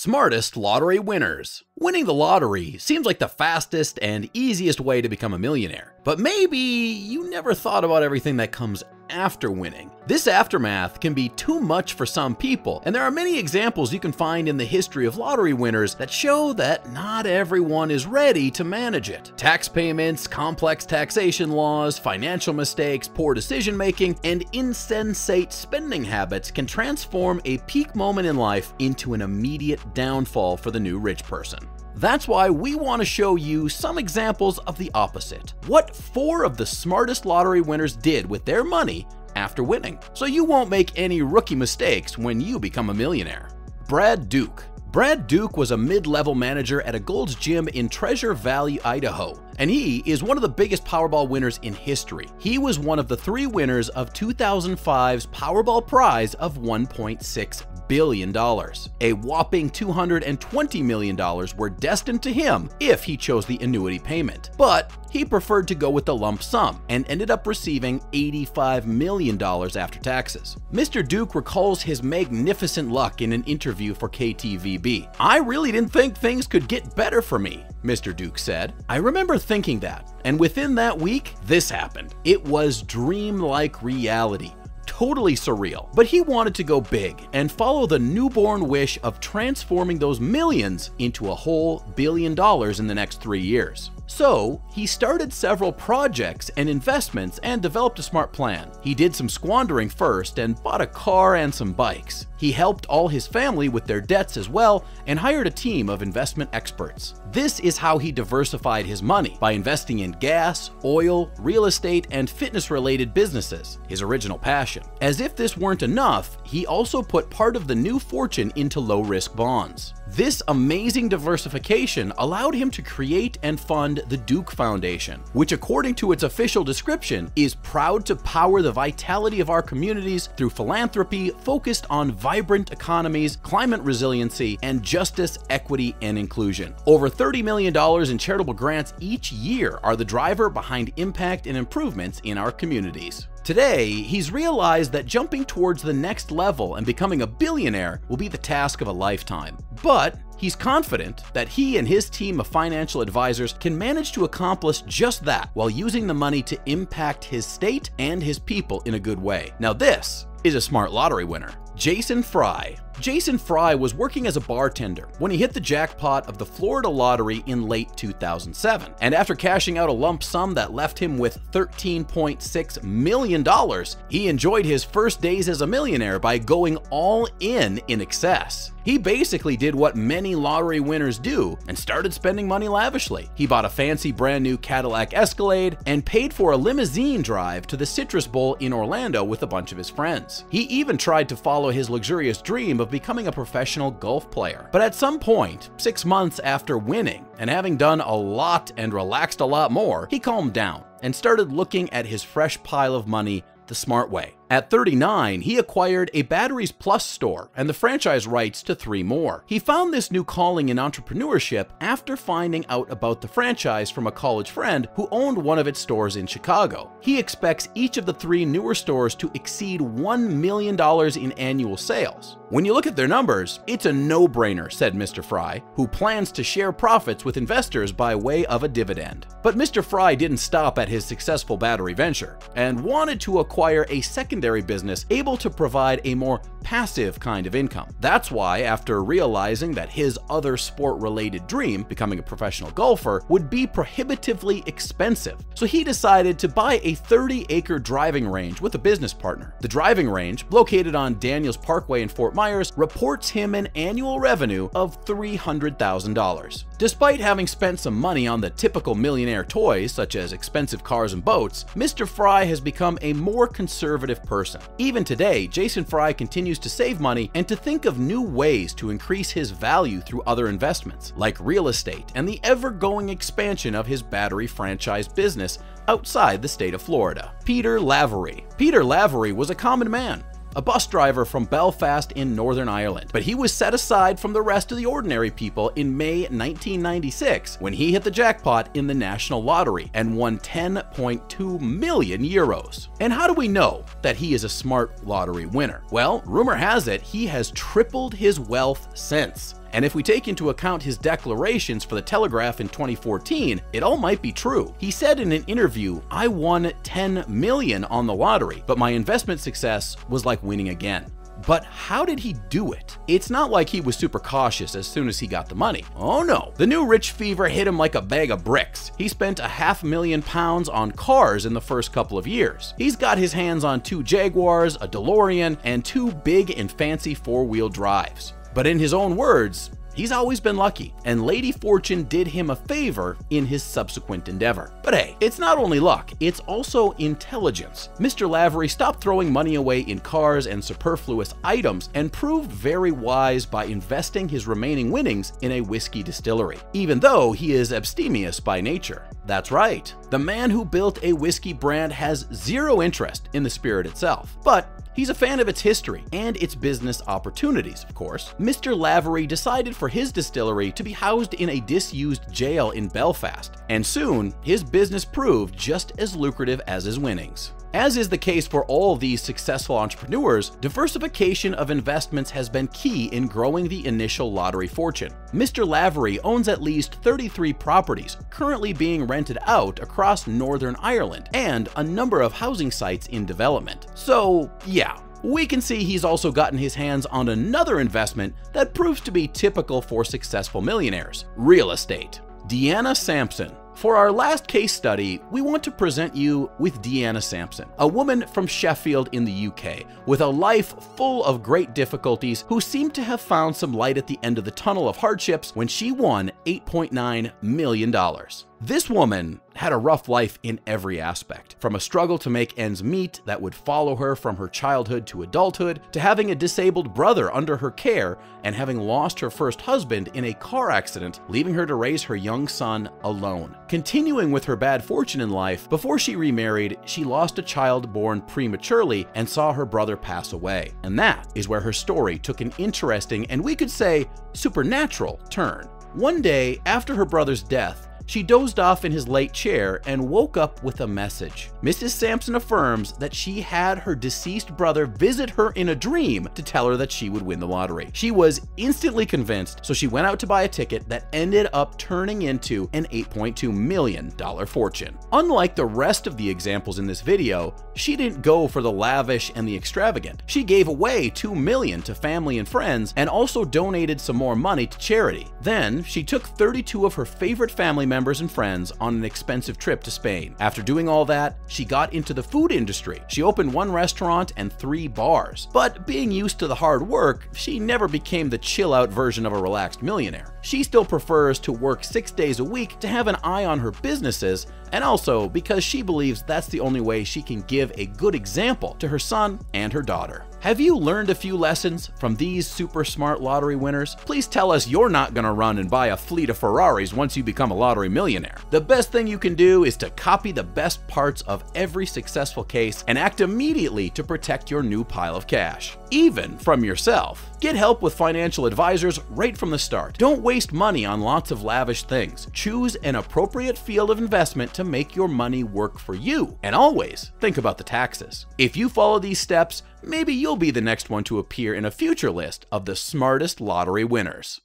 Smartest lottery winners. Winning the lottery seems like the fastest and easiest way to become a millionaire. But maybe you never thought about everything that comes after winning. This aftermath can be too much for some people, and there are many examples you can find in the history of lottery winners that show that not everyone is ready to manage it. Tax payments, complex taxation laws, financial mistakes, poor decision making, and insensate spending habits can transform a peak moment in life into an immediate downfall for the new rich person. That's why we want to show you some examples of the opposite. What 4 of the smartest lottery winners did with their money after winning, so you won't make any rookie mistakes when you become a millionaire. Brad Duke. Brad Duke was a mid-level manager at a Gold's Gym in Treasure Valley, Idaho, and he is one of the biggest Powerball winners in history. He was one of the 3 winners of 2005's Powerball prize of $1.6 billion. A whopping $220 million were destined to him if he chose the annuity payment, but he preferred to go with the lump sum and ended up receiving $85 million after taxes. Mr. Duke recalls his magnificent luck in an interview for KTVB. "I really didn't think things could get better for me," Mr. Duke said. "I remember thinking that, and within that week, this happened. It was dream-like reality. Totally surreal." But he wanted to go big and follow the newborn wish of transforming those millions into a whole $1 billion in the next 3 years. So he started several projects and investments and developed a smart plan. He did some squandering first and bought a car and some bikes. He helped all his family with their debts as well and hired a team of investment experts. This is how he diversified his money, by investing in gas, oil, real estate, and fitness-related businesses, his original passion. As if this weren't enough, he also put part of the new fortune into low-risk bonds. This amazing diversification allowed him to create and fund the Duke Foundation, which according to its official description is proud to power the vitality of our communities through philanthropy focused on vibrant economies, climate resiliency, and justice, equity, and inclusion. Over $30 million in charitable grants each year are the driver behind impact and improvements in our communities. Today, he's realized that jumping towards the next level and becoming a billionaire will be the task of a lifetime. But he's confident that he and his team of financial advisors can manage to accomplish just that while using the money to impact his state and his people in a good way. Now this is a smart lottery winner. Jason Fry. Jason Fry was working as a bartender when he hit the jackpot of the Florida lottery in late 2007. And after cashing out a lump sum that left him with $13.6 million, he enjoyed his first days as a millionaire by going all in excess. He basically did what many lottery winners do and started spending money lavishly. He bought a fancy brand new Cadillac Escalade and paid for a limousine drive to the Citrus Bowl in Orlando with a bunch of his friends. He even tried to follow his luxurious dream of becoming a professional golf player. But at some point, 6 months after winning and having done a lot and relaxed a lot more, he calmed down and started looking at his fresh pile of money the smart way. At 39, he acquired a Batteries Plus store and the franchise rights to 3 more. He found this new calling in entrepreneurship after finding out about the franchise from a college friend who owned one of its stores in Chicago. He expects each of the 3 newer stores to exceed $1 million in annual sales. "When you look at their numbers, it's a no-brainer," said Mr. Fry, who plans to share profits with investors by way of a dividend. But Mr. Fry didn't stop at his successful battery venture and wanted to acquire a secondary business able to provide a more passive kind of income. That's why, after realizing that his other sport-related dream, becoming a professional golfer, would be prohibitively expensive, so he decided to buy a 30-acre driving range with a business partner. The driving range, located on Daniels Parkway in Fort Myers, reports him an annual revenue of $300,000. Despite having spent some money on the typical millionaire toys, such as expensive cars and boats, Mr. Fry has become a more conservative person. Even today, Jason Fry continues to save money and to think of new ways to increase his value through other investments, like real estate and the ever-going expansion of his battery franchise business outside the state of Florida. Peter Lavery. Peter Lavery was a common man, a bus driver from Belfast in Northern Ireland, but he was set aside from the rest of the ordinary people in May 1996 when he hit the jackpot in the national lottery and won 10.2 million euros. And how do we know that he is a smart lottery winner? Well, rumor has it he has tripled his wealth since, And if we take into account his declarations for the Telegraph in 2014, it all might be true. He said in an interview, "I won 10 million on the lottery, but my investment success was like winning again." But how did he do it? It's not like he was super cautious as soon as he got the money. Oh no, the new rich fever hit him like a bag of bricks. He spent £500,000 on cars in the first couple of years. He's got his hands on 2 Jaguars, a DeLorean, and 2 big and fancy 4-wheel drives. But in his own words, he's always been lucky, and Lady Fortune did him a favor in his subsequent endeavor. But hey, it's not only luck, it's also intelligence. Mr. Lavery stopped throwing money away in cars and superfluous items and proved very wise by investing his remaining winnings in a whiskey distillery, even though he is abstemious by nature. That's right, the man who built a whiskey brand has zero interest in the spirit itself, but he's a fan of its history and its business opportunities, of course. Mr. Lavery decided for his distillery to be housed in a disused jail in Belfast, and soon his business proved just as lucrative as his winnings. As is the case for all these successful entrepreneurs, diversification of investments has been key in growing the initial lottery fortune. Mr. Lavery owns at least 33 properties currently being rented out across Northern Ireland and a number of housing sites in development. So yeah, we can see he's also gotten his hands on another investment that proves to be typical for successful millionaires: real estate. Deanna Sampson. For our last case study, we want to present you with Deanna Sampson, a woman from Sheffield in the UK, with a life full of great difficulties, who seemed to have found some light at the end of the tunnel of hardships when she won $8.9 million. This woman had a rough life in every aspect, from a struggle to make ends meet that would follow her from her childhood to adulthood, to having a disabled brother under her care and having lost her first husband in a car accident, leaving her to raise her young son alone. Continuing with her bad fortune in life, before she remarried, she lost a child born prematurely and saw her brother pass away. And that is where her story took an interesting, and we could say supernatural, turn. One day, after her brother's death, she dozed off in his late chair and woke up with a message. Mrs. Sampson affirms that she had her deceased brother visit her in a dream to tell her that she would win the lottery. She was instantly convinced, so she went out to buy a ticket that ended up turning into an $8.2 million fortune. Unlike the rest of the examples in this video, she didn't go for the lavish and the extravagant. She gave away $2 million to family and friends and also donated some more money to charity. Then she took 32 of her favorite family members and friends on an expensive trip to Spain. After doing all that, she got into the food industry. She opened 1 restaurant and 3 bars. But being used to the hard work, she never became the chill-out version of a relaxed millionaire. She still prefers to work 6 days a week to have an eye on her businesses, and also because she believes that's the only way she can give a good example to her son and her daughter. Have you learned a few lessons from these super smart lottery winners? Please tell us you're not gonna run and buy a fleet of Ferraris once you become a lottery millionaire. The best thing you can do is to copy the best parts of every successful case and act immediately to protect your new pile of cash, even from yourself. Get help with financial advisors right from the start. Don't waste money on lots of lavish things. Choose an appropriate field of investment to make your money work for you. And always think about the taxes. If you follow these steps, maybe you'll be the next one to appear in a future list of the smartest lottery winners.